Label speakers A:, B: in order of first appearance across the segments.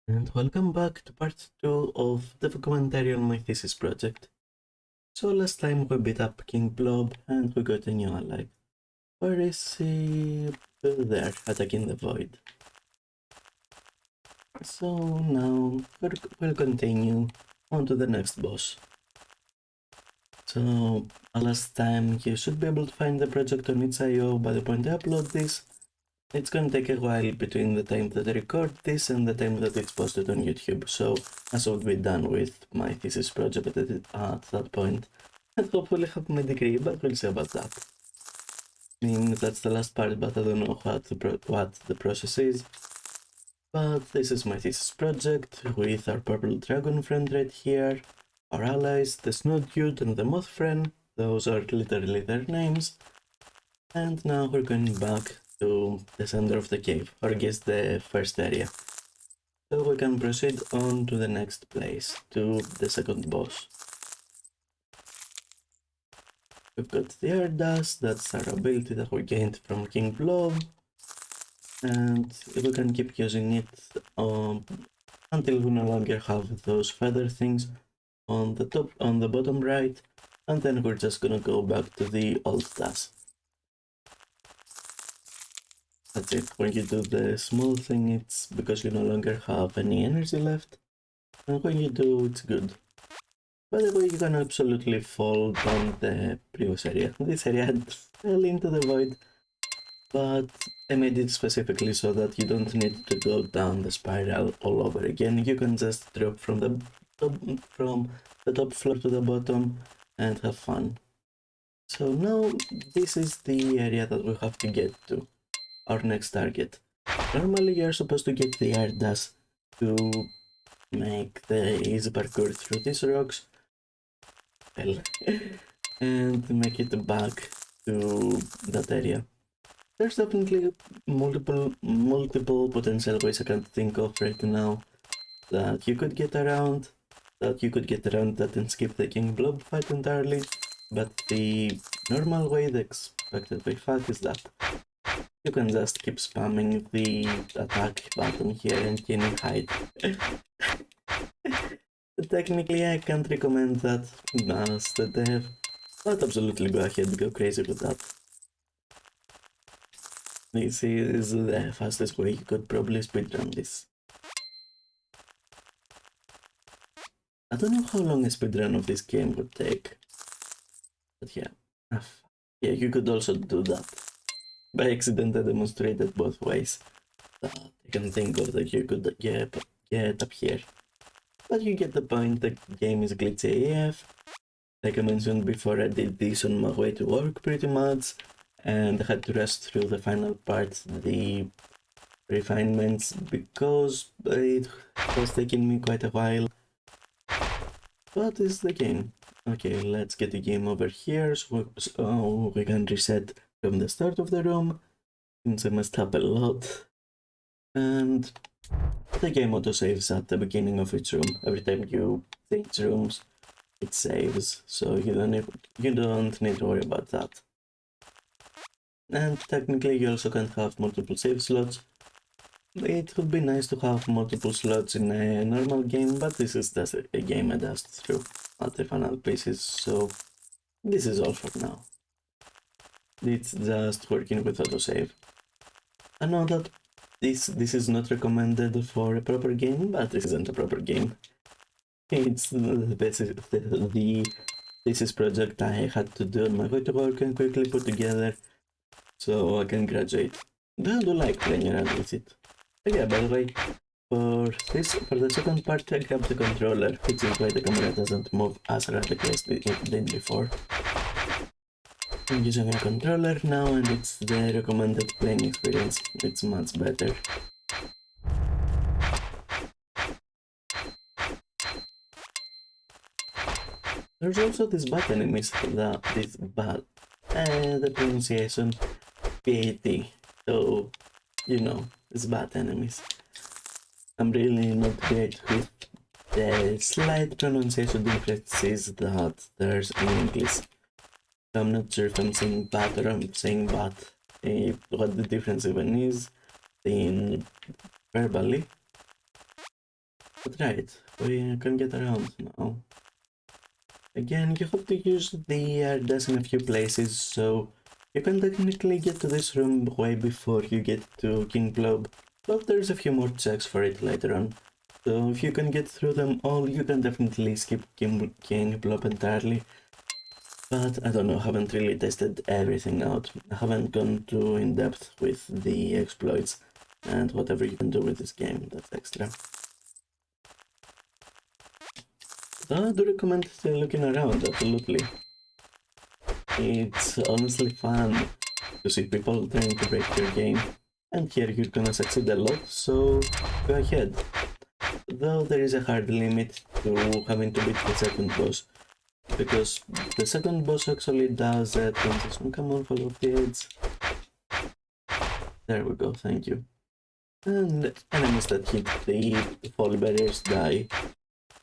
A: And welcome back to part 2 of the commentary on my thesis project. So last time we beat up King Blob and we got a new ally. Where is he? There, attacking the void. So now we'll continue on to the next boss. So last time you should be able to find the project on itch.io by the point I upload this. It's gonna take a while between the time that I record this and the time that it's posted on YouTube, so I should be done with my thesis project at that point, and hopefully have my degree, but we'll see about that. I mean, that's the last part, but I don't know what the process is. But this is my thesis project, with our purple dragon friend right here, our allies, the snow dude and the moth friend, those are literally their names, and now we're going back to the center of the cave, or I guess the first area. So we can proceed on to the next place, to the second boss. We've got the air dust, that's our ability that we gained from King Blob, and we can keep using it until we no longer have those feather things on the bottom right, and then we're just gonna go back to the old task. That's it. When you do the small thing, it's because you no longer have any energy left. And when you do, it's good. By the way, you can absolutely fall down the previous area. This area had fell into the void, but I made it specifically so that you don't need to go down the spiral all over again. You can just drop from the top floor to the bottom and have fun. So now this is the area that we have to get to. Our next target. Normally you're supposed to get the air dust to make the easy parkour through these rocks and make it back to that area. There's definitely multiple potential ways I can think of right now that you could get around that and skip the King Blob fight entirely, but the normal way, the expected way fight is that you can just keep spamming the attack button here and gaining height. Technically, I can't recommend that as the dev, but absolutely go ahead, go crazy with that. This is the fastest way you could probably speedrun this. I don't know how long a speedrun of this game would take, but yeah. Yeah, you could also do that. By accident, I demonstrated both ways that I can think of that you could get up here. But you get the point, the game is glitchy AF. Like I mentioned before, I did this on my way to work pretty much, and I had to rush through the final part, the refinements, because it was taking me quite a while. But it's the game. Okay, let's get the game over here so we can reset from the start of the room, since I messed up a lot. And the game autosaves at the beginning of each room. Every time you change rooms, it saves, so you don't need to worry about that. And technically you also can have multiple save slots. It would be nice to have multiple slots in a normal game, but this is just a game I dashed through at the final pieces, so this is all for now. It's just working with autosave. I know that this is not recommended for a proper game, but this isn't a proper game. It's the thesis project I had to do on my way to work and quickly put together so I can graduate. I do like playing around with it. But yeah, by the way, for the second part, I grabbed the controller, which is why the camera doesn't move as rapidly as it did before. I'm using a controller now, and it's the recommended playing experience. It's much better. There's also this bat enemies, the pronunciation, PAT, so, you know, it's bat enemies. I'm really not great with the slight pronunciation differences that there's in English. I'm not sure if I'm saying bat or I'm saying bat, what the difference even is in verbally. But right, we can get around now. Again, you have to use the air dust in a few places, so you can technically get to this room way before you get to King Globe, but there's a few more checks for it later on. So if you can get through them all, you can definitely skip King Globe entirely. But I don't know, haven't really tested everything out. I haven't gone too in depth with the exploits and whatever you can do with this game, that's extra. So I do recommend looking around, absolutely. It's honestly fun to see people trying to break your game. And here you're gonna succeed a lot, so go ahead. Though there is a hard limit to having to beat the second boss, because the second boss actually does a transition. Come on, follow the aids. There we go, thank you. And enemies that hit the fall barriers die.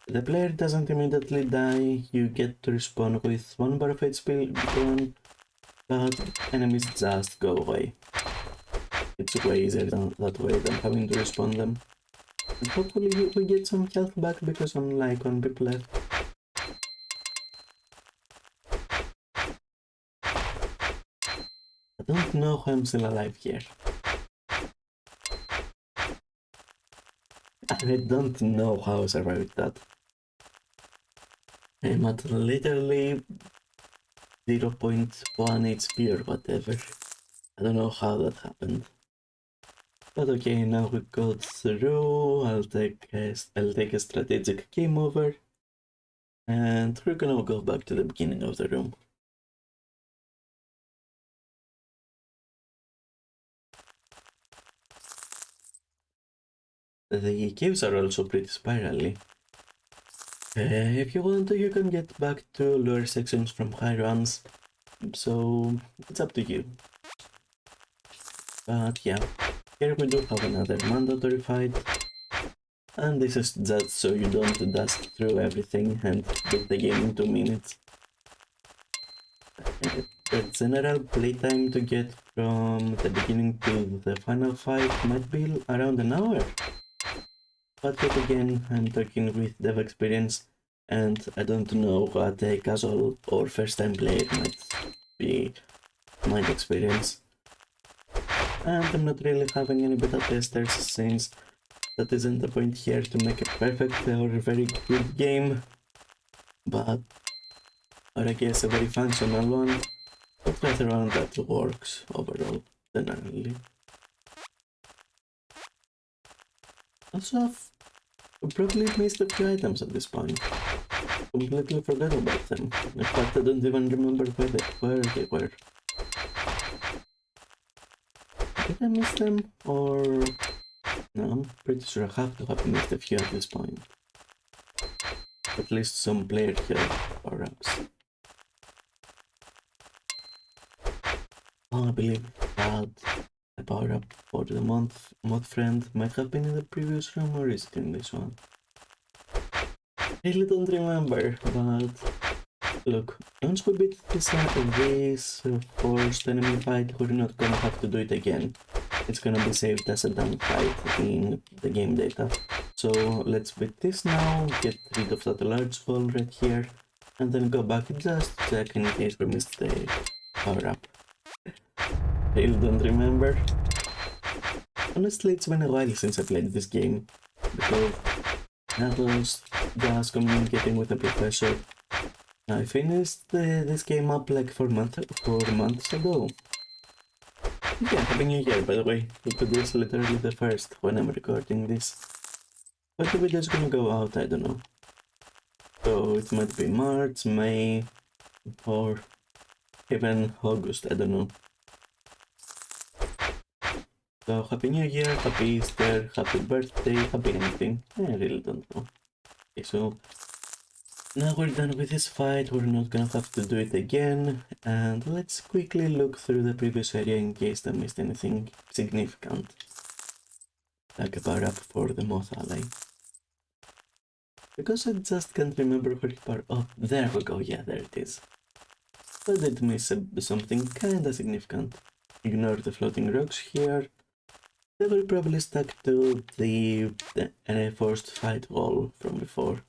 A: The player doesn't immediately die, you get to respawn with 1 bar of HP gone, but enemies just go away. It's way easier that way than having to respawn them. And hopefully we get some health back because I'm like 1 pip left. I don't know how I'm still alive here. I don't know how I survived that. I'm at literally 0.1 HP or whatever. I don't know how that happened. But okay, now we got through. I'll take a strategic game over. And we're gonna go back to the beginning of the room. The caves are also pretty spirally. If you want to, you can get back to lower sections from high runs, so it's up to you. But yeah, here we do have another mandatory fight, and this is just so you don't dust through everything and beat the game in 2 minutes. The general playtime to get from the beginning to the final fight might be around an hour. But yet again, I'm talking with dev experience, and I don't know what a casual or first time player might experience. And I'm not really having any beta testers since that isn't the point here to make a perfect or very good game, but or I guess a very functional one, but rather one that works overall, generally. Also, I've probably missed a few items at this point. Completely forgot about them. In fact, I don't even remember where they were. Did I miss them? Or... No, I'm pretty sure I have to have missed a few at this point. At least some player health power-ups. Oh, I believe that the power-up for the mod friend might have been in the previous room, or is it in this one? I really don't remember, but look, once we beat this forced enemy fight, we're not gonna have to do it again. It's gonna be saved as a done fight in the game data. So let's beat this now, get rid of that large hole right here, and then go back and just check in case we missed the power up. I really don't remember. Honestly, it's been a while since I played this game, because I was just communicating with the professor. I finished this game up like 4 months ago. Yeah, Happy New Year, by the way. Today is literally the first when I'm recording this. But the video is gonna go out, I don't know. So it might be March, May, or even August, I don't know. So Happy New Year, Happy Easter, Happy Birthday, Happy anything. I really don't know. Okay, so now we're done with this fight, we're not gonna have to do it again, and let's quickly look through the previous area in case I missed anything significant. Like a power-up for the Moth Ally. Because I just can't remember where it power- Oh, there we go, yeah, there it is. I did miss something kinda significant. Ignore the floating rocks here. They were probably stuck to the forced fight wall from before,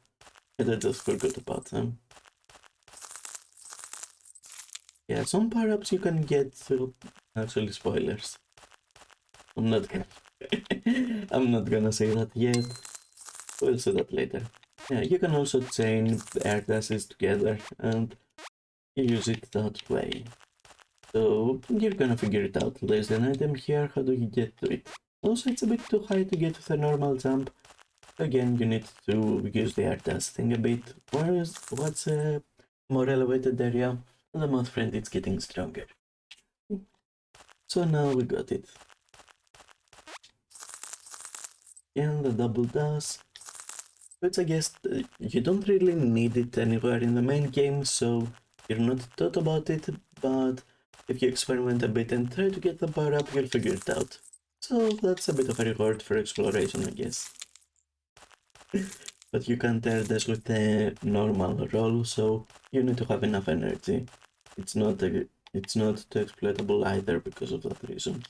A: and I just forgot about them. Yeah, some power-ups you can get through... Actually, spoilers. I'm not gonna... I'm not gonna say that yet. We'll see that later. Yeah, you can also chain the air dashes together and use it that way. So you're gonna figure it out. There's an item here, how do you get to it? Also, it's a bit too high to get with a normal jump. Again, you need to use the air dash thing a bit. What's a more elevated area? The mod friend is getting stronger. So now we got it. And the double dash. Which I guess you don't really need it anywhere in the main game, so you're not thought about it, but if you experiment a bit and try to get the power up, you'll figure it out. So that's a bit of a reward for exploration, I guess. But you can't air dash with a normal roll, so you need to have enough energy. It's not too exploitable either because of that reason.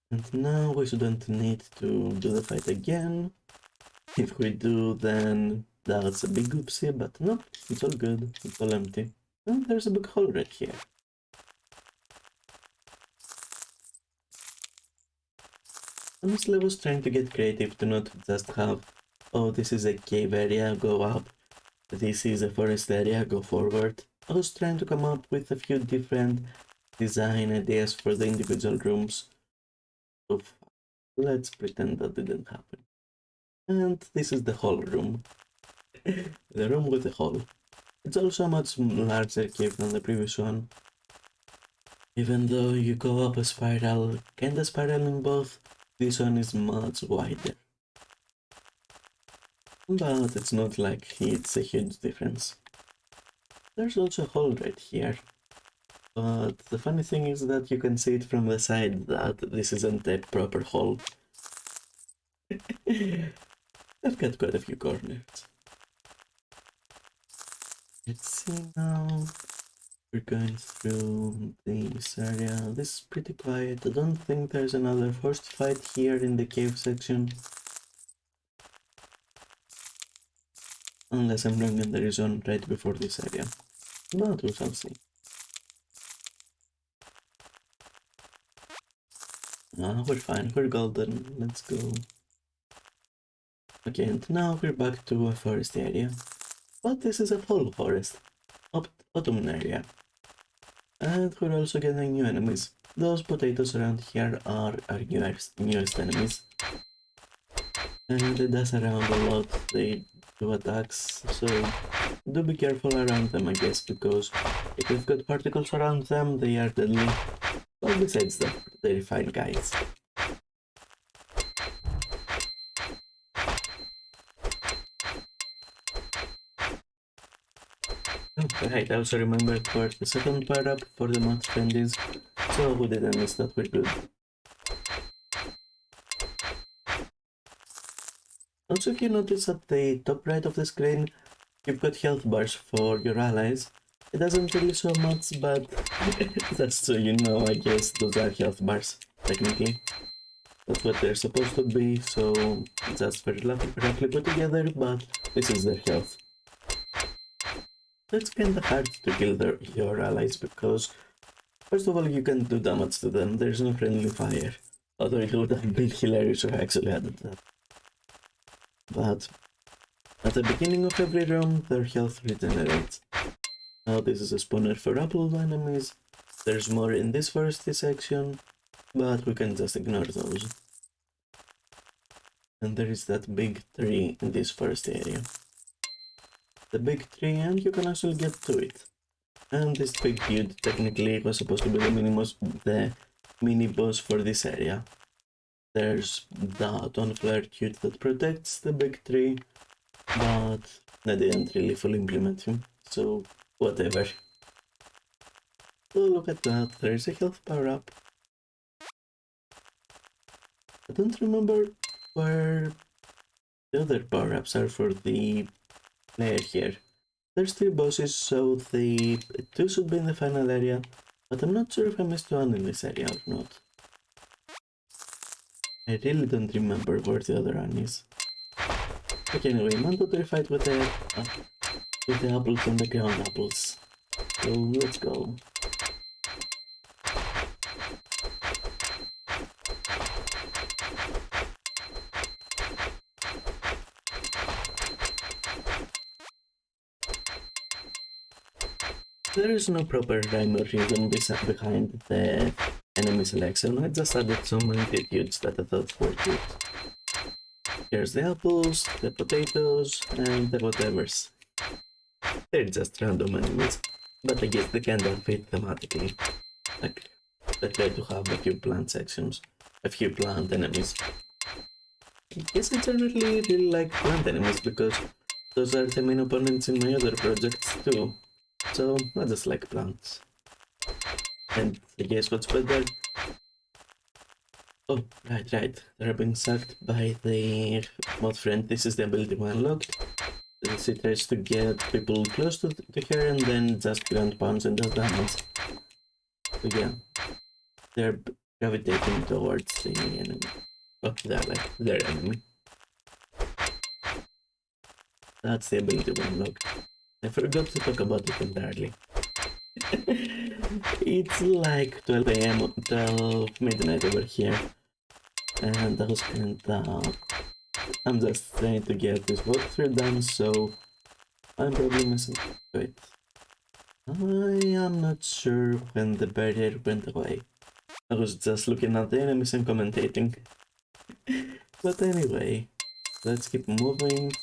A: And now we shouldn't need to do the fight again. If we do, then that's a big oopsie, but no, it's all good, it's all empty. And there's a big hole right here. Honestly, I was trying to get creative to not just have, oh, this is a cave area, go up. This is a forest area, go forward. I was trying to come up with a few different design ideas for the individual rooms. So let's pretend that didn't happen. And this is the hole room. The room with the hole. It's also a much larger cave than the previous one. Even though you go up a spiral, kinda spiraling both, this one is much wider. But it's not like it's a huge difference. There's also a hole right here. But the funny thing is that you can see it from the side that this isn't a proper hole. I've got quite a few corners. Let's see now. We're going through this area. This is pretty quiet. I don't think there's another forced fight here in the cave section. Unless I'm wrong and there is one right before this area. But we shall see. We're fine, we're golden, let's go. Okay, and now we're back to a forest area. But this is a fall forest. Autumn area. And we're also getting new enemies. Those potatoes around here are our newest enemies. And they dash around a lot, they do attacks, so do be careful around them, I guess, because if you've got particles around them, they are deadly. But besides that, they're fine guys. Right, I also remembered where the second power up for the mod friend is, so we didn't miss that, we're good. Also, if you notice at the top right of the screen, you've got health bars for your allies. It doesn't really show much, but that's so you know, I guess those are health bars, technically. That's what they're supposed to be, so just very roughly put together, but this is their health. It's kinda hard to kill your allies because, first of all, you can't do damage to them, there's no friendly fire. Although it would have been hilarious if I actually added that. But at the beginning of every room, their health regenerates. Now this is a spawner for apple enemies. There's more in this foresty section, but we can just ignore those. And there is that big tree in this forest area. The big tree, and you can actually get to it. And this big dude technically was supposed to be the mini boss for this area. There's that on-flare dude that protects the big tree, but I didn't really fully implement him, so whatever. Oh, look at that, there's a health power-up. I don't remember where the other power-ups are for the player here. There's 3 bosses, so the 2 should be in the final area, but I'm not sure if I missed one in this area or not. I really don't remember where the other one is. Okay, anyway, mandatory fight with the apples and the ground apples. So let's go. There is no proper rhyme or reason behind the enemy selection. I just added some attitudes that I thought were cute. Here's the apples, the potatoes, and the whatevers. They're just random enemies, but I guess they kinda fit thematically. Like, they try to have a few plant sections, a few plant enemies. I guess I generally really like plant enemies because those are the main opponents in my other projects too. So I just like plants. And I guess what's better? Oh, right. They're being sucked by the mod friend. This is the ability we unlocked. She tries to get people close to her and then just ground pounds and does damage. So yeah, they're gravitating towards the enemy. Oh, they're like their enemy. That's the ability we unlocked. I forgot to talk about it entirely. It's like 12 AM, 12 midnight over here. And I was I'm just trying to get this walkthrough done, so I'm probably missing. Wait. I am not sure when the barrier went away. I was just looking at the enemies and commentating. But anyway, let's keep moving.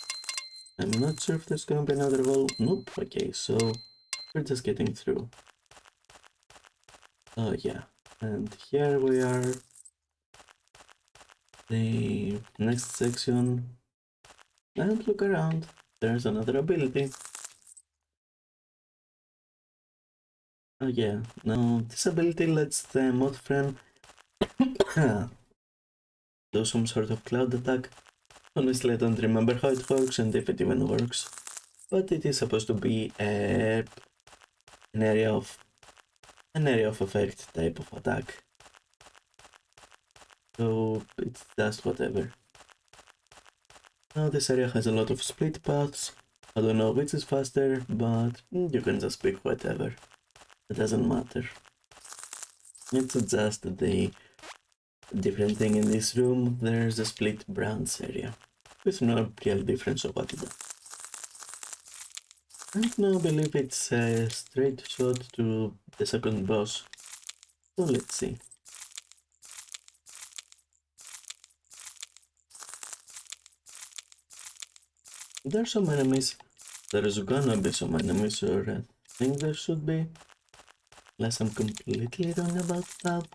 A: I'm not sure if there's gonna be another wall. Nope, okay, so we're just getting through. Oh yeah, and here we are. The next section. And look around, there's another ability. Oh yeah, now this ability lets the mod friend do some sort of cloud attack. Honestly, I don't remember how it works and if it even works. But it is supposed to be an area of effect type of attack. So it's just whatever. Now this area has a lot of split paths. I don't know which is faster, but you can just pick whatever. It doesn't matter. It's just the different thing in this room. There's a split branch area with no real difference of what it does. And now I believe it's a straight shot to the second boss. So let's see. There's some enemies. There's gonna be some enemies, or I think there should be. Unless I'm completely wrong about that.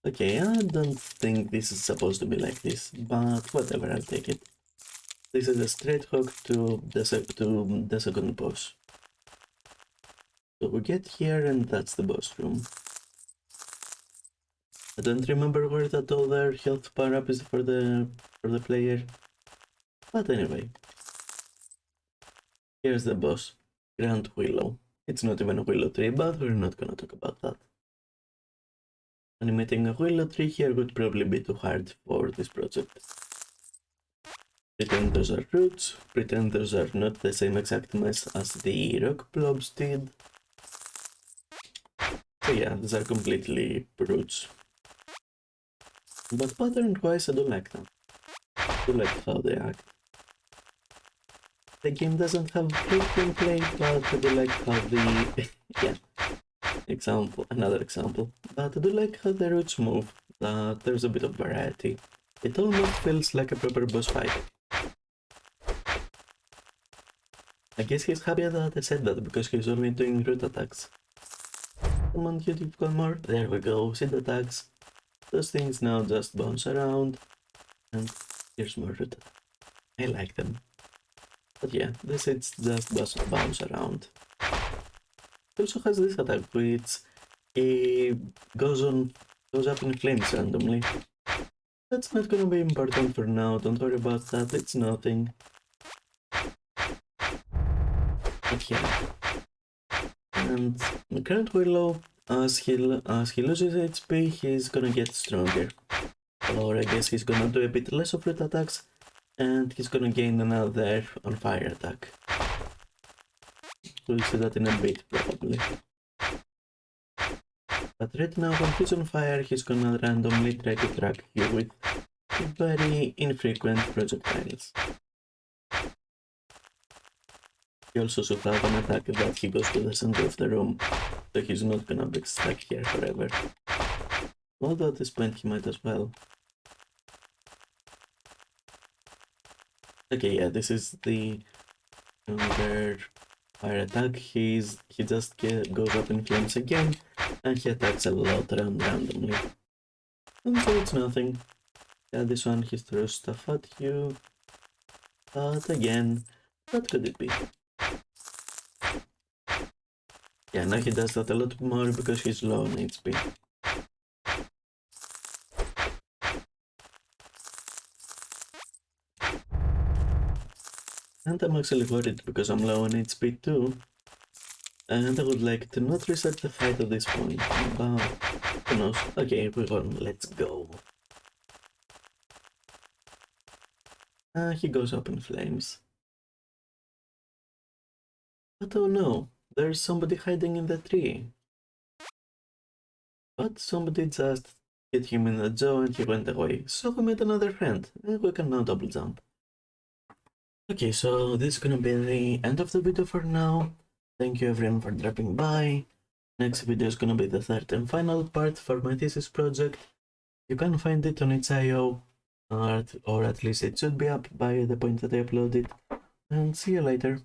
A: Okay, I don't think this is supposed to be like this, but whatever, I'll take it. This is a straight hook to the second boss. So we get here and that's the boss room. I don't remember where that other health power-up is for the player. But anyway. Here's the boss, Grand Willow. It's not even a willow tree, but we're not gonna talk about that. Animating a willow tree here would probably be too hard for this project. Pretend those are roots, pretend those are not the same exact mess as the rock blobs did. So yeah, these are completely roots. But pattern-wise, I don't like them. I do like how they act. The game doesn't have great gameplay, but I do like how the... yeah. Another example. But I do like how the roots move, that there's a bit of variety. It almost feels like a proper boss fight. I guess he's happy that I said that because he's only doing root attacks. Come on, YouTube, come more. There we go, seed attacks. Those things now just bounce around. And here's more root attacks. I like them. But yeah, the seeds just bounce around. It also has this attack which goes up in flames randomly. That's not gonna be important for now, don't worry about that, it's nothing. But yeah. And the current Willow, as he loses HP, he's gonna get stronger. Or I guess he's gonna do a bit less of root attacks, and he's gonna gain another on fire attack. We'll see that in a bit, probably. But right now, when he's on fire, he's gonna randomly try to track you with very infrequent projectiles. He also should have an attack that he goes to the center of the room, so he's not gonna be stuck here forever. Although at this point he might as well. Okay, yeah, this is the younger fire attack. He just goes up in flames again, and he attacks a lot randomly. And so it's nothing. Yeah, this one he throws stuff at you. But again, what could it be? Yeah, now he does that a lot more because he's low on HP. And I'm actually worried because I'm low on HP too. And I would like to not reset the fight at this point, but who knows? Okay, we're on, let's go. He goes up in flames. But oh no, there's somebody hiding in the tree. But somebody just hit him in the jaw and he went away, so we made another friend, and we can now double jump. Okay, so this is gonna be the end of the video for now. Thank you everyone for dropping by. Next video is gonna be the third and final part for my thesis project. You can find it on itch.io, or at least it should be up by the point that I upload it. And see you later.